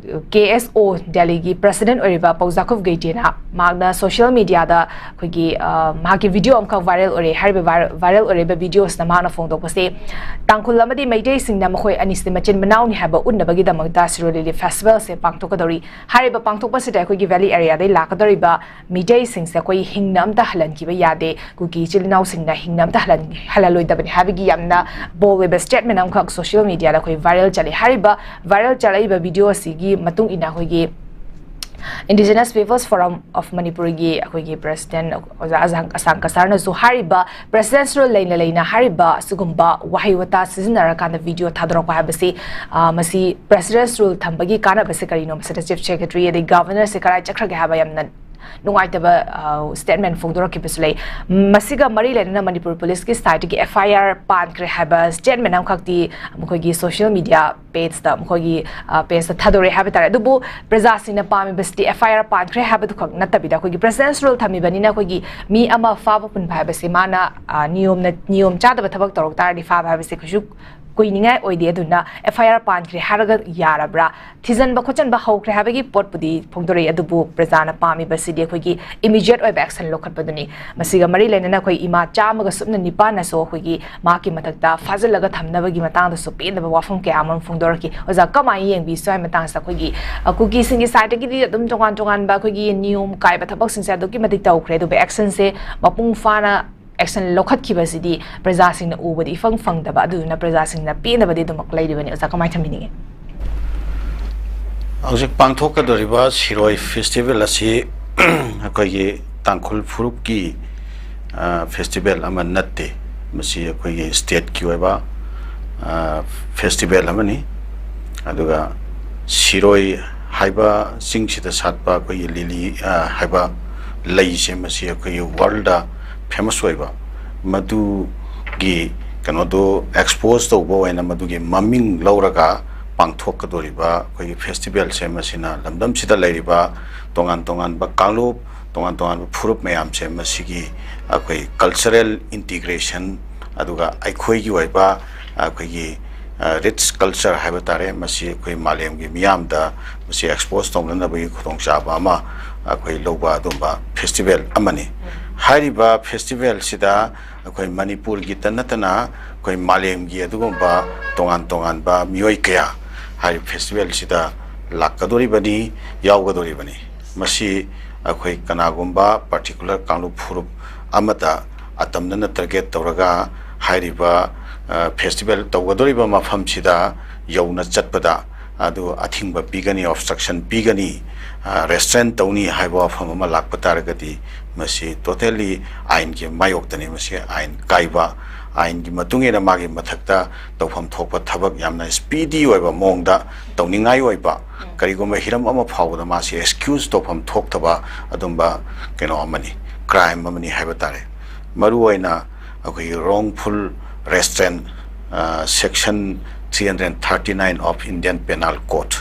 KSO Delhi ki president oriba Pauzakov Gaitina magna social media da khoi magi video amka viral ore harbe viral oreba videos na mana phone pase tangkhul amadi maitei singna makhoi anisi machin manaw ni haba unnabagi da magda siroli festival se pangthokadori hariba pangthokpasida khoi gi valley area dai lakadoriba maitei singse khoi hingnam ta halan ki ba yade kuki chilnaw singna hingnam ta halaloi da bani habigi yamna bolweba statement amka social media da khoi viral chali hariba viral chalaiba video sigi matung ina khoi Indigenous Peoples Forum of Manipur gi akhoi president Azang Asang Kasarna zu hariba presidential leina hariba sugumba wahaiwata seasonara kana video thadro ko habasi masi presidential thambagi kana base karino masa chief secretary the governor se karai chakra ge haba yamna nungaitaba statement phongdora ki bislei masiga mari lena Manipur police ki side ki FIR pan kre haba statement am khakti mkhoi gi social media page da mkhoi gi page da thadore haba tare dubu praja sina pami basti FIR pan kre haba du khak natabida khoi gi presidential thami bani na khoi gi mi ama fa pun bhai basi mana niyom cha da thabak torok tar di fa bhai basi khushu kuiningai oide aduna FIR pan kre haraga yarabra thijan ba khochan ba hokre habagi pot pudi phongdore adubu prajana pami basidi khoi gi immediate oi action lokhat baduni masiga mari lenana khoi ima chama ga supna nipana so khoi gi ma ki mathakta fazalaga thamna bagi matang da so pe da wafam ke amon phongdor ki oja kamai yeng bi swai matang sa khoi gi kuki singi side ki dum tongan ba khoi gi niyom kai ba thabak sing sa do ki matik taw khre do be action se mapung fana action lokhat ki basidi praja sing na ubadi fang da ba du na praja sing na pe na badi dumak lai dibani oja kamai thamini Aujik pangthok ka doriba Siroi festival asi akoi gi tangkhul phurup ki festival ama natte masi akoi gi state ki oiba festival amani aduga Siroi haiba singchida satpa akoi gi lili haiba lei se masi akoi gi world da famous oiba madu gi kano do expose to bo ena madu gi maming lauraga pangthok ka doriba koi festival se masina lamdam sida lairiba tongan ba kanglup tongan ba phurup mayam se masigi akoi cultural integration aduga aikhoi gi oiba akoi gi rich culture haiba tare masi koi malem gi miyam da masi expose tongna ba gi khotong chaba ma akoi loba dumba festival amani hariba festival sida akoi manipur gi tanatana koi malem gi adugomba tongan ba miyoi kaya hari festival sida lakadori bani yawgadori bani masi akoi kanagomba particular kanglu phurup amata atamna target tawraga hariba festival tawgadori ba mafam sida yauna chatpada adu athingba pigani obstruction pigani restaurant tawni haiba fam ama lakpa taragati masi totally ain ke mayoktani masi ain kaiba ain gi matungena magi mathakta tawfam thokpa thabak yamna speedy oiba mongda tawningai oiba karigoma hiram ama phawda masi excuse tawfam thoktaba adumba keno amani crime amani haiba tare maru oina akoi wrongful restaurant section 339 of Indian Penal Code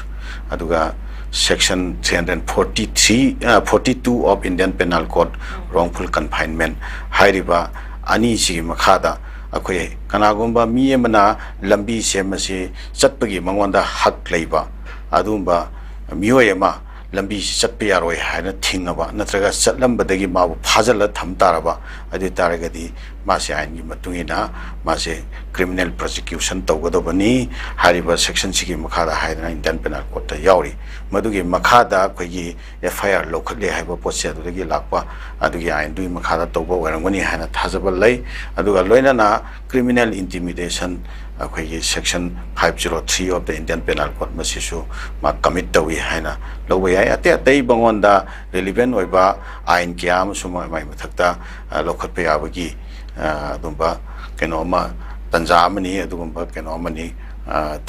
aduga section 342 of Indian Penal Code wrongful confinement hairiba ani si makhada akoi kanagomba mi emana lambi semasi chatpagi mangonda hak leiba adumba miyoyema lambi chatpa yaroi haina thingaba natraga chatlambadagi mabu phajala thamtaraba adi taragadi mase ain matungina mase criminal prosecution tawgadobani hariba section sigi makhada haina Indian Penal Code ta yauri madugi makhada koigi FIR lokhle haiba potse adugagi lakpa adugi ain dui makhada tawba warangani haina thajaba lei aduga loinana criminal intimidation akhoi section 503 of the Indian Penal Code masisu ma commit tawi haina lowai ate atei bangonda relevant oiba ain kyam suma mai mathakta lokhat pe abagi adumba kenoma tanja amani adumba kenoma ni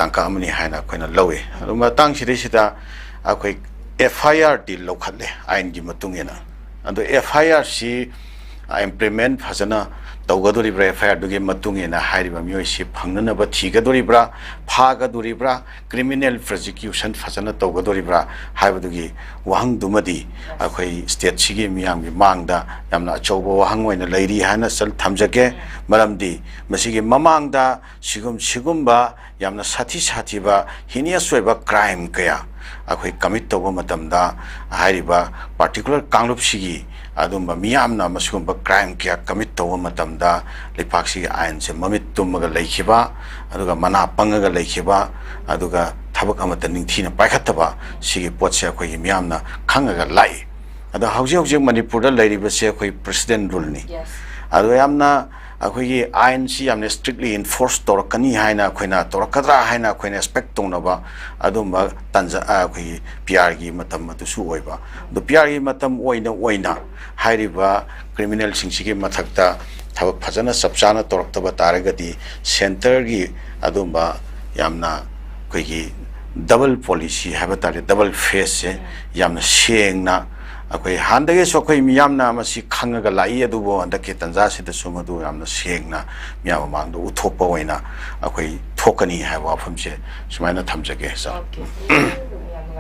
tangka amani haina khoina lowe adumba tang sida akhoi FIR di lokhatle ain gi matungena ando FIR si implement phajana tawgadoribra FIR duge matungena hairiba mioi si phangnana ba thigadoribra phagadoribra criminal prosecution phajana tawgadoribra haibadugi wahang dumadi akhoi state sigi miyam gi mangda yamna achauba wahang oina leiri hana sal thamjake maramdi masigi mamangda sigumba yamna sathi ba hinia soiba crime kaya ꯑꯩꯈꯣꯏ commit ꯇꯧꯕ ꯃꯇꯝꯗ ꯍꯥꯏꯔꯤꯕ particular ꯀꯥꯡꯂꯨꯞꯁꯤꯒꯤ ꯑꯗꯨꯝꯕ ꯃꯤꯌꯥꯝꯅ ꯃꯁꯤꯒꯨꯝꯕ crime ꯀꯌꯥ commit ꯇꯧꯕ ꯃꯇꯝꯗ ꯂꯩꯄꯥꯛꯁꯤꯒꯤ ꯑꯥꯏꯟꯁꯦ ꯃꯃꯤꯠ ꯇꯨꯝꯃꯒ ꯂꯩꯈꯤꯕ ꯑꯗꯨꯒ ꯃꯅꯥ ꯄꯪꯉꯒ ꯂꯩꯈꯤꯕ ꯑꯗꯨꯒ ꯊꯕꯛ ꯑꯃꯠꯇ ꯅꯤꯡꯊꯤꯅ ꯄꯥꯏꯈꯠꯇꯕ ꯁꯤꯒꯤ ꯄꯣꯠꯁꯦ ꯑꯩꯈꯣꯏꯒꯤ ꯃꯤꯌꯥꯝꯅ ꯈꯪꯉꯒ ꯂꯥꯛꯏ ꯑꯗꯣ ꯍꯧꯖꯤꯛ ꯃꯅꯤꯄꯨꯔꯗ ꯂꯩꯔꯤꯕꯁꯦ ꯑꯩꯈꯣꯏ ꯄ꯭ꯔꯦꯁꯤꯗꯦꯟ ꯔꯨꯜꯅꯤ ꯑꯗꯣ ꯌꯥꯝꯅ ꯑꯩꯈꯣꯏꯒꯤ ꯑꯥꯏꯟꯁꯤ ꯌꯥꯝꯅ ꯁ꯭ꯇ꯭ꯔꯤꯛꯂꯤ ꯏꯟꯐꯣꯔꯁ ꯇꯧꯔꯛꯀꯅꯤ ꯍꯥꯏꯅ ꯑꯩꯈꯣꯏꯅ ꯇꯧꯔꯛꯀꯗ꯭ꯔꯥ ꯍꯥꯏꯅ ꯑꯩꯈꯣꯏꯅ ꯑꯦꯛꯁꯄꯦꯛ ꯇꯧꯅꯕ ꯑꯗꯨꯝꯕ ꯇꯥꯟꯖꯥ ꯑꯩꯈꯣꯏꯒꯤ ꯄꯤ ꯑꯥꯔꯒꯤ ꯃꯇꯝ ꯑꯗꯨꯁꯨ ꯑꯣꯏꯕ ꯑꯗꯣ ꯄꯤ ꯑꯥꯔꯒꯤ ꯃꯇꯝ ꯑꯣꯏꯅ ꯍꯥꯏꯔꯤꯕ ꯀ꯭ꯔꯤꯃꯤꯅꯦꯜꯁꯤꯡꯁꯤꯒꯤ ꯃꯊꯛꯇ ꯊꯕꯛ ꯐꯖꯅ ꯆꯞ ꯆꯥꯅ ꯇꯧꯔꯛꯇꯕ ꯇꯥꯔꯒꯗꯤ ꯁꯦꯟꯇꯔꯒꯤ ꯑꯗꯨꯝꯕ ꯌꯥꯝꯅ ꯑꯩꯈꯣꯏꯒꯤ ꯗꯕꯜ ꯄꯣꯂꯤꯁꯤ ꯍꯥꯏꯕ ꯇꯥꯔꯦ ꯗꯕꯜ ꯐꯦꯁꯁꯦ ꯌꯥꯝꯅ ꯁꯦꯡꯅ ꯑꯩꯈꯣꯏ ꯍꯥꯟꯅꯗꯒꯤꯁꯨ ꯑꯩꯈꯣꯏ ꯃꯤꯌꯥꯝꯅ ꯃꯁꯤ ꯈꯪꯉꯒ ꯂꯥꯛꯏ ꯑꯗꯨꯕꯨ ꯍꯟꯗꯛꯀꯤ ꯇꯥꯟꯖꯥꯁꯤꯗꯁꯨ ꯃꯗꯨ ꯌꯥꯝꯅ ꯁꯦꯡꯅ ꯃꯤꯌꯥꯝ ꯃꯃꯥꯡꯗ ꯎꯠꯊꯣꯛꯄ ꯑꯣꯏꯅ ꯑꯩꯈꯣꯏ ꯊꯣꯛꯀꯅꯤ ꯍꯥꯏꯕ ꯋꯥꯐꯝꯁꯦ ꯁꯨꯃꯥꯏꯅ ꯊꯝꯖꯒꯦ ꯁꯥꯔ